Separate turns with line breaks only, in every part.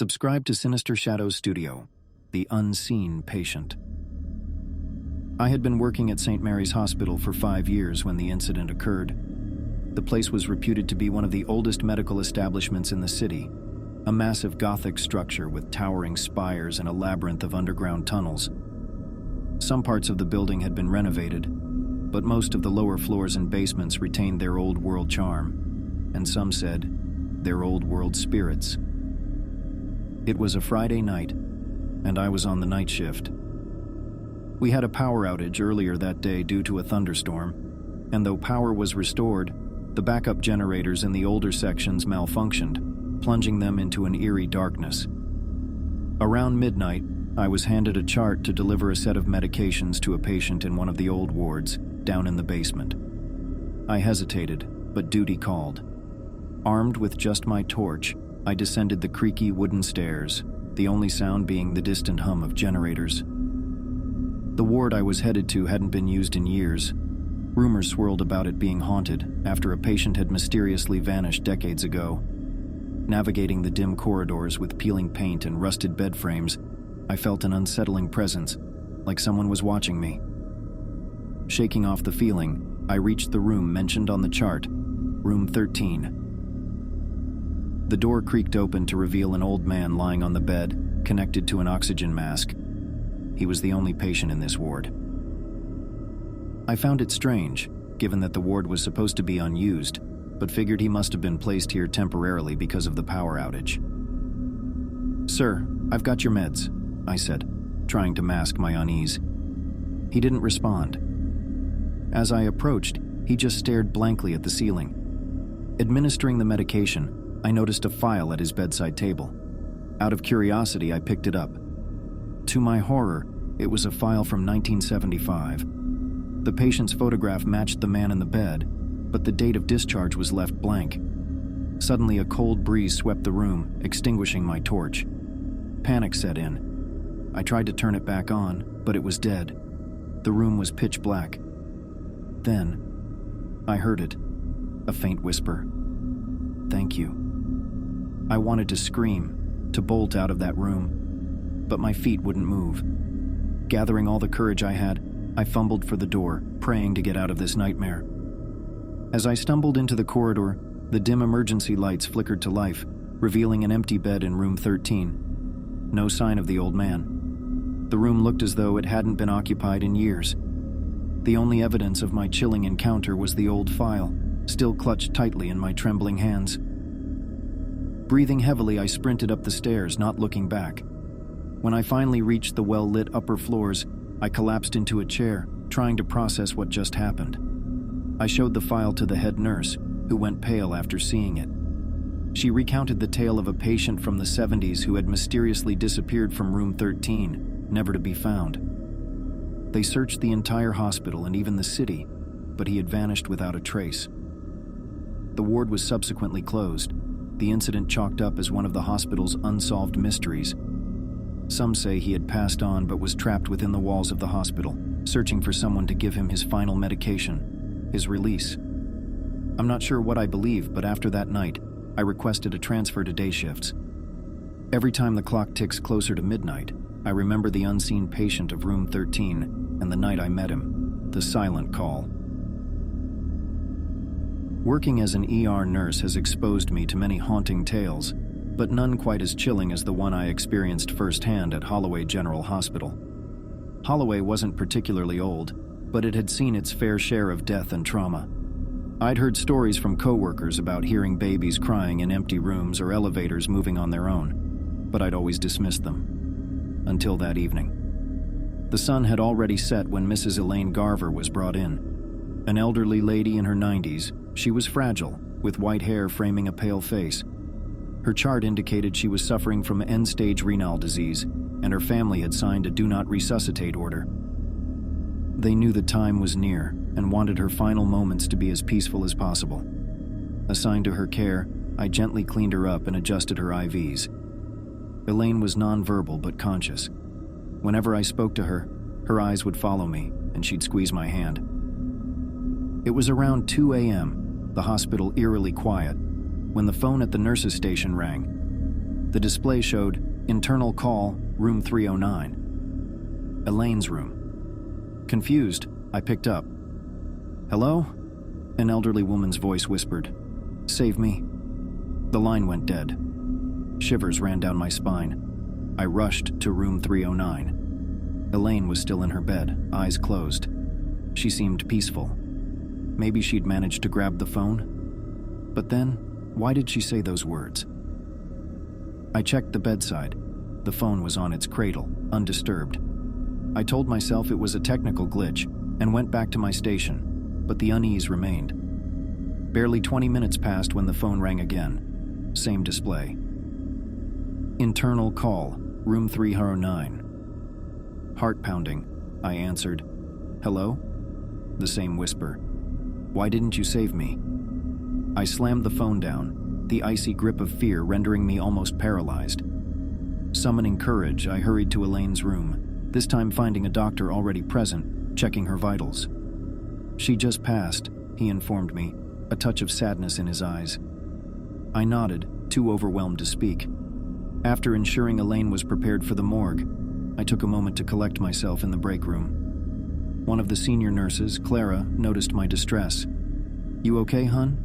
Subscribe to Sinister Shadows Studio, the unseen patient. I had been working at St. Mary's Hospital for 5 years when the incident occurred. The place was reputed to be one of the oldest medical establishments in the city, a massive Gothic structure with towering spires and a labyrinth of underground tunnels. Some parts of the building had been renovated, but most of the lower floors and basements retained their old world charm, and some said, their old world spirits. It was a Friday night, and I was on the night shift. We had a power outage earlier that day due to a thunderstorm, and though power was restored, the backup generators in the older sections malfunctioned, plunging them into an eerie darkness. Around midnight, I was handed a chart to deliver a set of medications to a patient in one of the old wards, down in the basement. I hesitated, but duty called. Armed with just my torch, I descended the creaky wooden stairs, the only sound being the distant hum of generators. The ward I was headed to hadn't been used in years. Rumors swirled about it being haunted after a patient had mysteriously vanished decades ago. Navigating the dim corridors with peeling paint and rusted bed frames, I felt an unsettling presence, like someone was watching me. Shaking off the feeling, I reached the room mentioned on the chart, room 13. The door creaked open to reveal an old man lying on the bed, connected to an oxygen mask. He was the only patient in this ward. I found it strange, given that the ward was supposed to be unused, but figured he must have been placed here temporarily because of the power outage. "Sir, I've got your meds," I said, trying to mask my unease. He didn't respond. As I approached, he just stared blankly at the ceiling. Administering the medication, I noticed a file at his bedside table. Out of curiosity, I picked it up. To my horror, it was a file from 1975. The patient's photograph matched the man in the bed, but the date of discharge was left blank. Suddenly, a cold breeze swept the room, extinguishing my torch. Panic set in. I tried to turn it back on, but it was dead. The room was pitch black. Then, I heard it, a faint whisper. "Thank you." I wanted to scream, to bolt out of that room, but my feet wouldn't move. Gathering all the courage I had, I fumbled for the door, praying to get out of this nightmare. As I stumbled into the corridor, the dim emergency lights flickered to life, revealing an empty bed in room 13. No sign of the old man. The room looked as though it hadn't been occupied in years. The only evidence of my chilling encounter was the old file, still clutched tightly in my trembling hands. Breathing heavily, I sprinted up the stairs, not looking back. When I finally reached the well-lit upper floors, I collapsed into a chair, trying to process what just happened. I showed the file to the head nurse, who went pale after seeing it. She recounted the tale of a patient from the 70s who had mysteriously disappeared from room 13, never to be found. They searched the entire hospital and even the city, but he had vanished without a trace. The ward was subsequently closed, the incident chalked up as one of the hospital's unsolved mysteries. Some say he had passed on but was trapped within the walls of the hospital, searching for someone to give him his final medication, his release. I'm not sure what I believe, but after that night, I requested a transfer to day shifts. Every time the clock ticks closer to midnight, I remember the unseen patient of room 13 and the night I met him, the silent call. Working as an ER nurse has exposed me to many haunting tales, but none quite as chilling as the one I experienced firsthand at Holloway General Hospital. Holloway wasn't particularly old, but it had seen its fair share of death and trauma. I'd heard stories from coworkers about hearing babies crying in empty rooms or elevators moving on their own, but I'd always dismissed them. Until that evening. The sun had already set when Mrs. Elaine Garver was brought in. An elderly lady in her 90s, she was fragile, with white hair framing a pale face. Her chart indicated she was suffering from end-stage renal disease, and her family had signed a do not resuscitate order. They knew the time was near and wanted her final moments to be as peaceful as possible. Assigned to her care, I gently cleaned her up and adjusted her IVs. Elaine was nonverbal but conscious. Whenever I spoke to her, her eyes would follow me, and she'd squeeze my hand. It was around 2 a.m., the hospital eerily quiet, when the phone at the nurse's station rang. The display showed internal call, room 309. Elaine's room. Confused, I picked up. "Hello?" An elderly woman's voice whispered. "Save me." The line went dead. Shivers ran down my spine. I rushed to room 309. Elaine was still in her bed, eyes closed. She seemed peaceful. Maybe she'd managed to grab the phone? But then, why did she say those words? I checked the bedside. The phone was on its cradle, undisturbed. I told myself it was a technical glitch and went back to my station, but the unease remained. Barely 20 minutes passed when the phone rang again. Same display. Internal call, room 309. Heart pounding, I answered. "Hello?" The same whisper. "Why didn't you save me?" I slammed the phone down, the icy grip of fear rendering me almost paralyzed. Summoning courage, I hurried to Elaine's room, this time finding a doctor already present, checking her vitals. "She just passed," he informed me, a touch of sadness in his eyes. I nodded, too overwhelmed to speak. After ensuring Elaine was prepared for the morgue, I took a moment to collect myself in the break room. One of the senior nurses, Clara, noticed my distress. "You okay, hun?"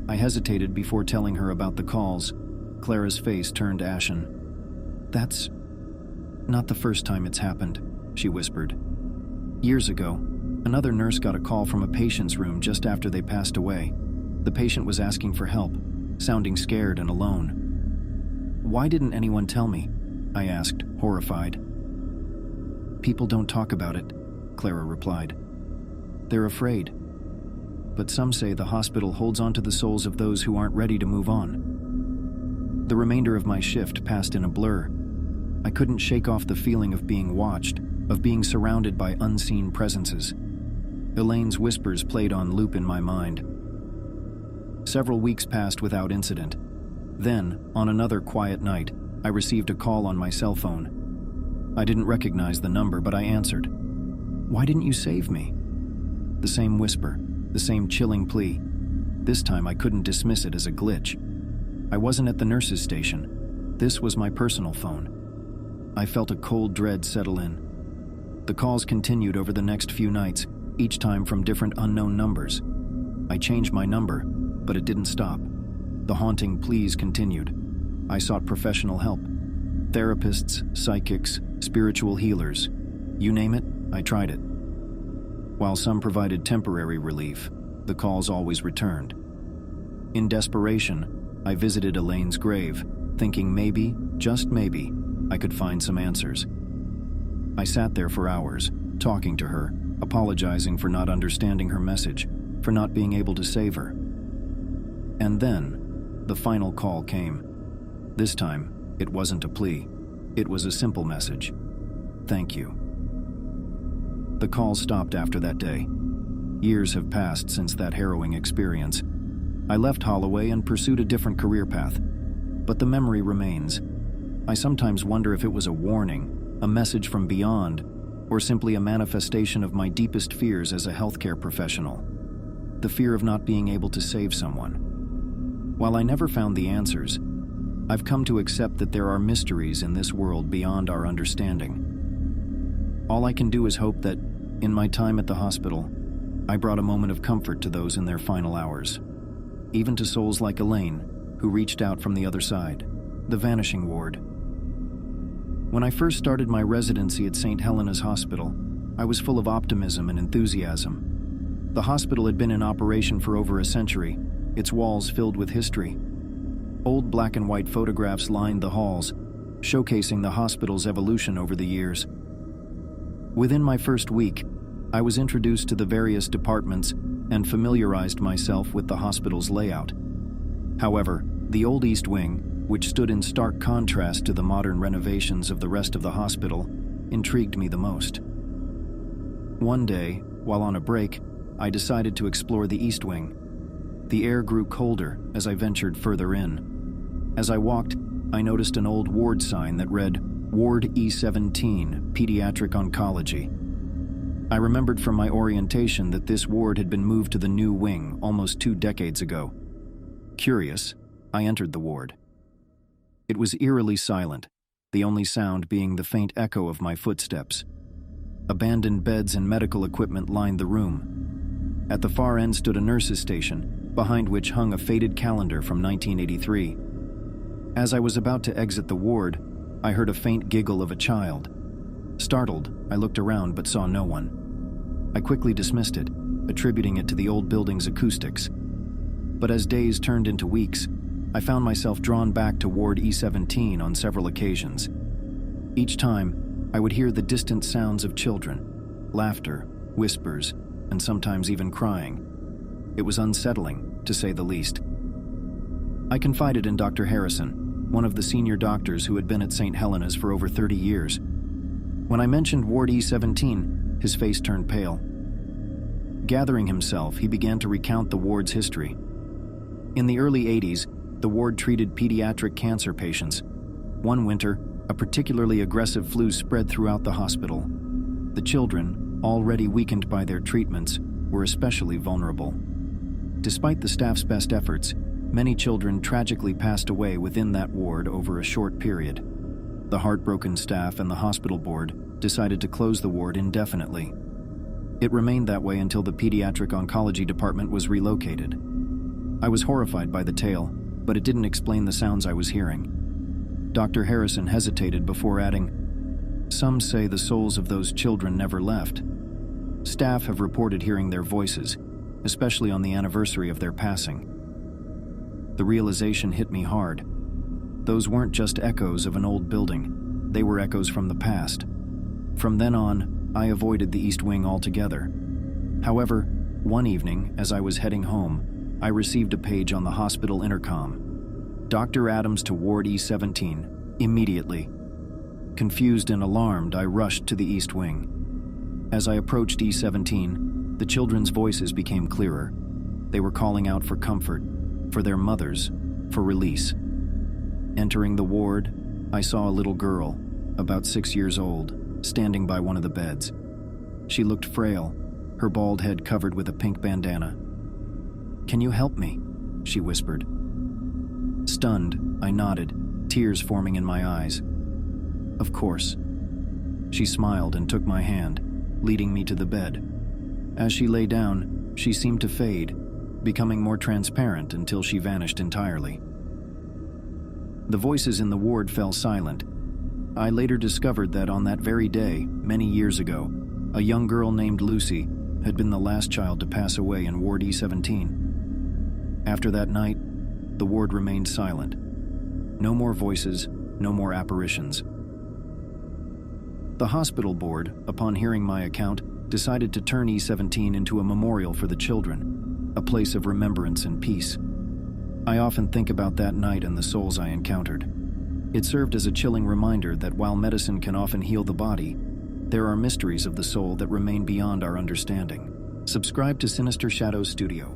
I hesitated before telling her about the calls. Clara's face turned ashen. "That's not the first time it's happened," she whispered. "Years ago, another nurse got a call from a patient's room just after they passed away. The patient was asking for help, sounding scared and alone. Why didn't anyone tell me?" I asked, horrified. "People don't talk about it," Clara replied. "They're afraid. But some say the hospital holds on to the souls of those who aren't ready to move on." The remainder of my shift passed in a blur. I couldn't shake off the feeling of being watched, of being surrounded by unseen presences. Elaine's whispers played on loop in my mind. Several weeks passed without incident. Then, on another quiet night, I received a call on my cell phone. I didn't recognize the number, but I answered. "Why didn't you save me?" The same whisper, the same chilling plea. This time I couldn't dismiss it as a glitch. I wasn't at the nurse's station. This was my personal phone. I felt a cold dread settle in. The calls continued over the next few nights, each time from different unknown numbers. I changed my number, but it didn't stop. The haunting pleas continued. I sought professional help. Therapists, psychics, spiritual healers. You name it, I tried it. While some provided temporary relief, the calls always returned. In desperation, I visited Elaine's grave, thinking maybe, just maybe, I could find some answers. I sat there for hours, talking to her, apologizing for not understanding her message, for not being able to save her. And then, the final call came. This time, it wasn't a plea. It was a simple message. Thank you. The call stopped after that day. Years have passed since that harrowing experience. I left Holloway and pursued a different career path. But the memory remains. I sometimes wonder if it was a warning, a message from beyond, or simply a manifestation of my deepest fears as a healthcare professional. The fear of not being able to save someone. While I never found the answers, I've come to accept that there are mysteries in this world beyond our understanding. All I can do is hope that, in my time at the hospital, I brought a moment of comfort to those in their final hours. Even to souls like Elaine, who reached out from the other side, the Vanishing Ward. When I first started my residency at St. Helena's Hospital, I was full of optimism and enthusiasm. The hospital had been in operation for over a century, its walls filled with history. Old black and white photographs lined the halls, showcasing the hospital's evolution over the years. Within my first week, I was introduced to the various departments and familiarized myself with the hospital's layout. However, the old East Wing, which stood in stark contrast to the modern renovations of the rest of the hospital, intrigued me the most. One day, while on a break, I decided to explore the East Wing. The air grew colder as I ventured further in. As I walked, I noticed an old ward sign that read, Ward E17, Pediatric Oncology. I remembered from my orientation that this ward had been moved to the new wing almost 2 decades ago. Curious, I entered the ward. It was eerily silent, the only sound being the faint echo of my footsteps. Abandoned beds and medical equipment lined the room. At the far end stood a nurse's station, behind which hung a faded calendar from 1983. As I was about to exit the ward, I heard a faint giggle of a child. Startled, I looked around but saw no one. I quickly dismissed it, attributing it to the old building's acoustics. But as days turned into weeks, I found myself drawn back to Ward E17 on several occasions. Each time, I would hear the distant sounds of children, laughter, whispers, and sometimes even crying. It was unsettling, to say the least. I confided in Dr. Harrison, one of the senior doctors who had been at St. Helena's for over 30 years. When I mentioned Ward E17, his face turned pale. Gathering himself, he began to recount the ward's history. In the early 80s, the ward treated pediatric cancer patients. One winter, a particularly aggressive flu spread throughout the hospital. The children, already weakened by their treatments, were especially vulnerable. Despite the staff's best efforts, many children tragically passed away within that ward over a short period. The heartbroken staff and the hospital board decided to close the ward indefinitely. It remained that way until the pediatric oncology department was relocated. I was horrified by the tale, but it didn't explain the sounds I was hearing. Dr. Harrison hesitated before adding, "Some say the souls of those children never left. Staff have reported hearing their voices, especially on the anniversary of their passing." The realization hit me hard. Those weren't just echoes of an old building, they were echoes from the past. From then on, I avoided the East Wing altogether. However, one evening, as I was heading home, I received a page on the hospital intercom. "Dr. Adams to Ward E17, immediately." Confused and alarmed, I rushed to the East Wing. As I approached E17, the children's voices became clearer. They were calling out for comfort, for their mothers, for release. Entering the ward, I saw a little girl, about 6 years old, standing by one of the beds. She looked frail, her bald head covered with a pink bandana. "Can you help me?" she whispered. Stunned, I nodded, tears forming in my eyes. "Of course." She smiled and took my hand, leading me to the bed. As she lay down, she seemed to fade, becoming more transparent until she vanished entirely. The voices in the ward fell silent. I later discovered that on that very day, many years ago, a young girl named Lucy had been the last child to pass away in Ward E17. After that night, the ward remained silent. No more voices, no more apparitions. The hospital board, upon hearing my account, decided to turn E17 into a memorial for the children, a place of remembrance and peace. I often think about that night and the souls I encountered. It served as a chilling reminder that while medicine can often heal the body, there are mysteries of the soul that remain beyond our understanding. Subscribe to Sinister Shadows Studio.